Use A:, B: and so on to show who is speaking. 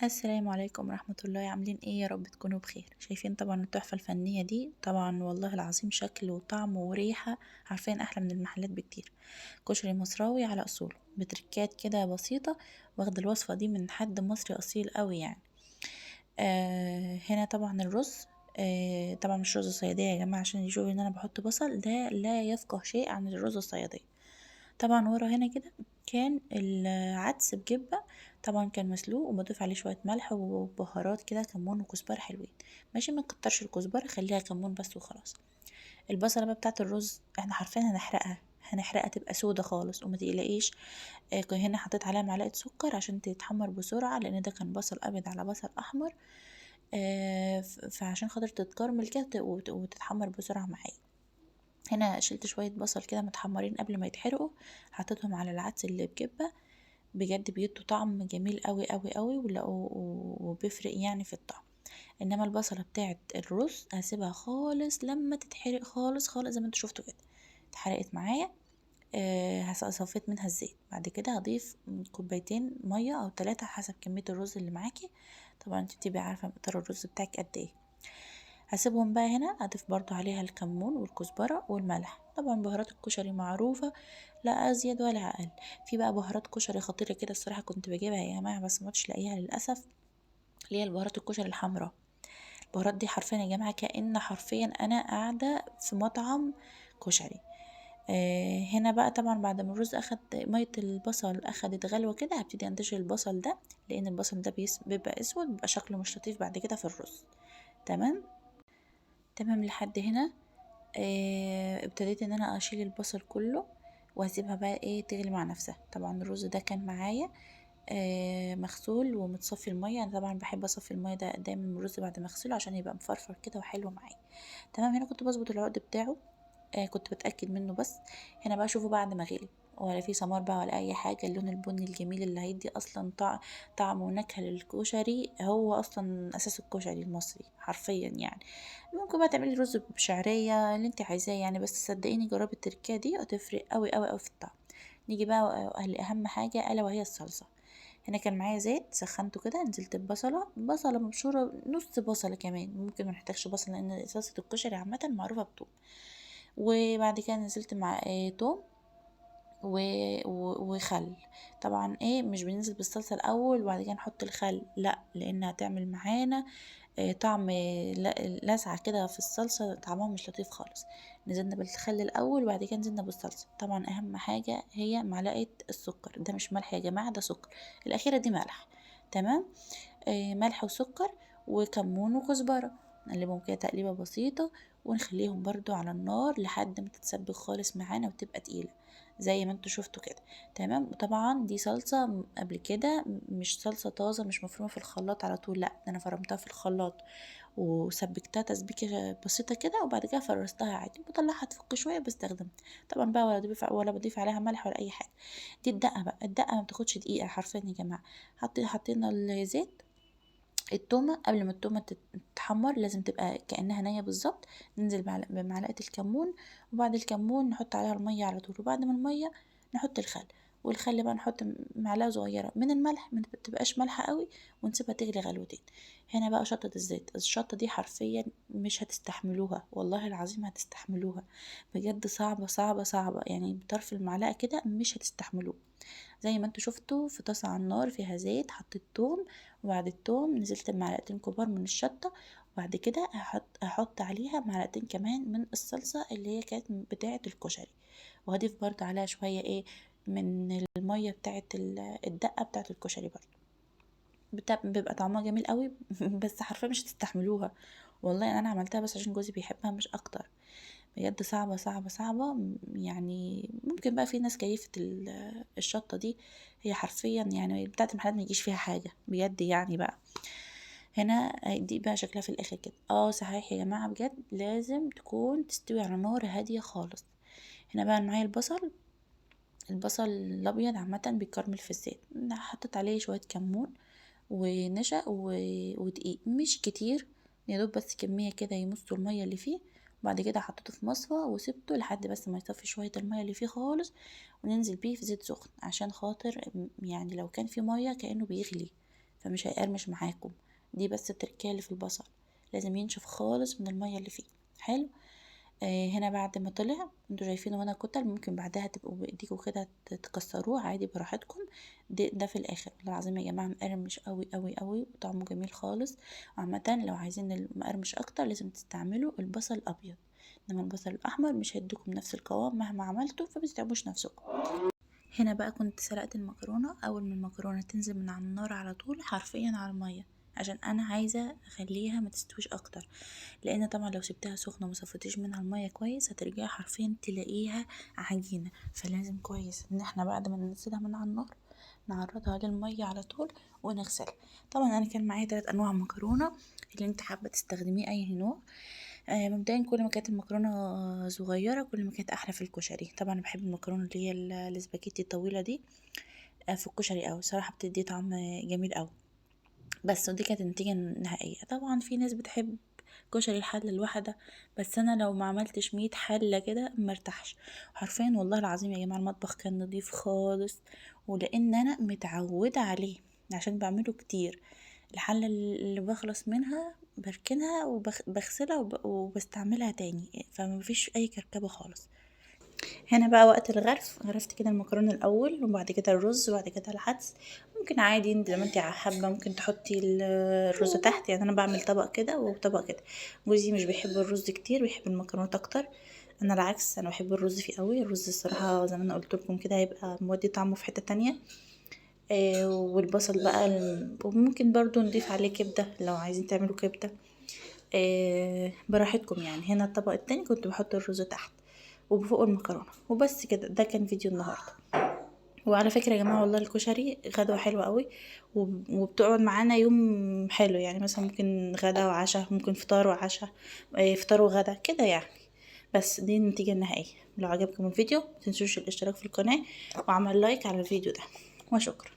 A: السلام عليكم ورحمة الله، عاملين ايه؟ يا رب تكونوا بخير. شايفين طبعا التحفة الفنية دي؟ طبعا والله العظيم شكل وطعم وريحة عارفين احلى من المحلات بكتير. كشري مصراوي على اصوله بتركات كده بسيطة، واخد الوصفة دي من حد مصري اصيل قوي يعني. هنا طبعا الرز. طبعا مش رز صيادية يا جماعة، عشان يشوفوا ان انا بحط بصل، ده لا يفقه شيء عن الرز الصيادية. طبعا ورا هنا كده كان العدس بجبة. طبعا كان مسلوق وبضيف عليه شوية ملح وبهارات كده، كمون وكزبرة حلوين. ماشي، ما نكترش الكزبرة، خليها كمون بس وخلاص. البصلة بقى بتاعت الرز احنا حرفيا هنحرقها تبقى سودة خالص، وما تقلقيش. هنا حطيت عليها معلقة سكر عشان تتحمر بسرعة، لان ده كان بصل ابيض على بصل احمر. فعشان خاطر تتكرمل كده وتتحمر بسرعة معايا. هنا شلت شوية بصل كده متحمرين قبل ما يتحرقوا، حطيتهم على العدس اللي بجبة. بجد بيدوا طعم جميل قوي قوي قوي، وبيفرق يعني في الطعم. انما البصلة بتاعت الرز هسيبها خالص لما تتحرق خالص خالص، زي ما انتوا شفتوا كده اتحرقت معايا. صفيت منها الزيت. بعد كده هضيف كوبايتين مية او 3 حسب كمية الرز اللي معاكي. طبعا انت بتبقي عارفة مقدار الرز بتاعك قد ايه. هسيبهم بقى هنا، هضيف برضو عليها الكمون والكزبرة والملح. طبعا بهارات الكشري معروفة، لا ازيد ولا اقل. في بقى بهارات كشري خطيرة كده الصراحة، كنت بجيبها يا جماعة بس ما كنتش لاقيها للأسف، اللي هي البهارات الكشري الحمراء. البهارات دي حرفيا يا جماعة كأن حرفيا انا قاعدة في مطعم كشري. هنا بقى طبعا بعد ما الرز اخد مية، البصل اخدت غلوة كده، هبتدي انتشر البصل ده، لان البصل ده بيبقى اسود، بيبقى شكله مش لطيف بعد كده في الرز. تمام. تمام لحد هنا. ابتديت ان انا اشيل البصل كله، وهسيبها بقى ايه تغلي مع نفسها. طبعا الرز ده كان معايا مغسول ومتصفي الميه. انا طبعا بحب اصفي الميه ده دايما من الرز بعد ما اغسله، عشان يبقى مفرفر كده وحلو معايا. تمام. هنا كنت بظبط العقد بتاعه، كنت بتأكد منه بس. هنا بقى شوفوا بعد ما غلي، ولا في سمار بقى ولا اي حاجة، اللون البني الجميل اللي هيدي اصلا طعم ونكهة للكشري، هو اصلا اساس الكشري المصري حرفيا يعني. ممكن بقى تعملي رز بشعرية اللي انت عايزاه يعني، بس صدقيني جربي التركية دي هتفرق قوي قوي قوي في الطعم. نيجي بقى لأهم حاجة ألا وهي الصلصة. هنا كان معايا زيت سخنته كده، نزلت ببصلة مبشورة، نص بصلة كمان، ممكن ما نحتاجش بصل لأن صلصة الكشري عامة معروفة بتوم. وبعد كده نزلت مع توم وخل. طبعا مش بننزل بالصلصة الأول وبعد كده نحط الخل، لا، لأنها هتعمل معانا طعم لسعة كده في الصلصة، طعمها مش لطيف خالص. نزلنا بالخل الأول وبعد كده نزلنا بالصلصة. طبعا أهم حاجة هي معلقة السكر، ده مش ملح يا جماعة، ده سكر. الأخيرة دي ملح. تمام. ملح وسكر وكمون وكزبرة، نقلبهم كده تقليبة بسيطة، ونخليهم برضو على النار لحد ما تتسبك خالص معانا وتبقى تقيلة زي ما انتوا شفتوا كده. تمام. وطبعا دي صلصة قبل كده، مش صلصة طازة، مش مفرومة في الخلاط على طول، لا، ده انا فرمتها في الخلاط وسبكتها تسبيكة بسيطة كده، وبعد كده فرستها عادي، بطلعها تفك شوية بستخدم. طبعا بقى ولا بضيف عليها ملح ولا اي حاجة. دي الدقة بقى، الدقة ما بتاخدش دقيقة حرفيا يا جماعة. حطينا الزيت. التومة قبل ما التومة تتحمر لازم تبقى كأنها نية بالظبط. ننزل بمعلقة الكمون، وبعد الكمون نحط عليها المية على طول، وبعد ما المية نحط الخل. والخل بقى نحط معلقة صغيرة من الملح، ما تبقاش مالحة قوي، ونسيبها تغلي غلوتين. هنا بقى شطة الزيت، الشطة دي حرفيا مش هتستحملوها، والله العظيم هتستحملوها. بجد صعبة صعبة صعبة يعني، بطرف المعلقة كده مش هتستحملوه. زي ما انتوا شفتوا في طاسة على النار فيها زيت، حطيت توم، وبعد التوم نزلت بمعلقتين كبار من الشطة، وبعد كده هحط عليها معلقتين كمان من الصلصة اللي هي كانت بتاعة الكشري. وهضيف برضو عليها شوية من المية بتاعة الدقة بتاعة الكشري برضو. بيبقى طعمها جميل قوي بس حرفيا مش هتستحملوها. والله انا عملتها بس عشان جوزي بيحبها مش اكتر. بجد صعبة صعبة صعبة يعني. ممكن بقى في ناس كيفة الشطة دي، هي حرفيا يعني بتاعت المحلات ما يجيش فيها حاجة بجد يعني بقى. هنا دي بقى شكلها في الاخر كده. صحيح يا جماعة، بجد لازم تكون تستوي على نار هادية خالص. هنا بقى معايا البصل الابيض عامة بيكرمل في الزيت، حطيت عليه شوية كمون ونشا ودقيق مش كتير، يا دوب بس كمية كده يمصوا المية اللي فيه. وبعد كده حطيته في مصفى وسبته لحد بس ما يطفي شوية المية اللي فيه خالص، وننزل بيه في زيت سخن عشان خاطر يعني لو كان فيه مية كأنه بيغلي، فمش هيقرمش معاكم. دي بس التركية اللي في البصل، لازم ينشف خالص من المية اللي فيه. حلو. هنا بعد ما طلع انتوا شايفينه هنا كتل، ممكن بعدها تبقوا بايديكوا كده تكسروه عادي براحتكم. ده في الاخر. والله العظيم يا جماعه مقرمش قوي قوي قوي وطعمه جميل خالص. عامه لو عايزين المقرمش اكتر لازم تستعملوا البصل الابيض، انما البصل الاحمر مش هيديكم نفس القوام مهما عملتوا، فمتتعبوش نفسكم. هنا بقى كنت سلقت المكرونه. اول ما المكرونه تنزل من على النار على طول حرفيا على الميه، عشان انا عايزه اخليها ما تستويش اكتر، لان طبعا لو سبتها سخنه وما صفيتيش منها الميه كويس هترجعي حرفيا تلاقيها عجينه. فلازم كويس ان احنا بعد ما ننزلها من على النار نعرضها للميه على طول ونغسلها. طبعا انا كان معايا 3 انواع مكرونه، اللي انت حابه تستخدميه اي نوع. مبدئيا كل ما كانت المكرونه صغيره كل ما كانت احلى في الكشري. طبعا بحب المكرونه اللي هي الاسباجيتي الطويله دي في الكشري قوي صراحه، بتدي طعم جميل قوي. بس ودي كانت النتيجة النهائية. طبعا في ناس بتحب كشري الحلة الواحدة، بس انا لو ما عملتش 100 حلة كده مرتاحش حرفيا. والله العظيم يا جماعة المطبخ كان نضيف خالص، ولان انا متعودة عليه عشان بعمله كتير. الحلة اللي بخلص منها بركنها وبغسلها وبستعملها تاني، فما فيش اي كركبة خالص. هنا بقى وقت الغرف، غرفت كده المكرونة الأول وبعد كده الرز وبعد كده العدس. ممكن عادي انت زي ما انت حابة ممكن تحطي الرز تحت، يعني أنا بعمل طبق كده وطبق كده. جوزي مش بيحب الرز كتير، بيحب المكرونات أكتر. أنا العكس، أنا بحب الرز فيه قوي. الرز الصراحة زي ما أنا قلت لكم كده هيبقى مودي طعمه في حتة تانية. والبصل بقى وممكن برضو نضيف عليه كبدة لو عايزين تعملوا كبدة. براحتكم يعني. هنا الطبق التاني كنت بحط الرز تحت وبفوق المكرونة وبس كده. ده كان فيديو النهاردة. وعلى فكرة يا جماعة والله الكشري غدوة حلوة قوي، وبتقعد معانا يوم حلو. يعني مثلا ممكن غدا وعشاء، ممكن فطار وعشاء، فطار وغدا كده يعني. بس دي النتيجة النهائية. لو عجبكم الفيديو متنسوش الاشتراك في القناة وعمل لايك على الفيديو ده، وشكرا.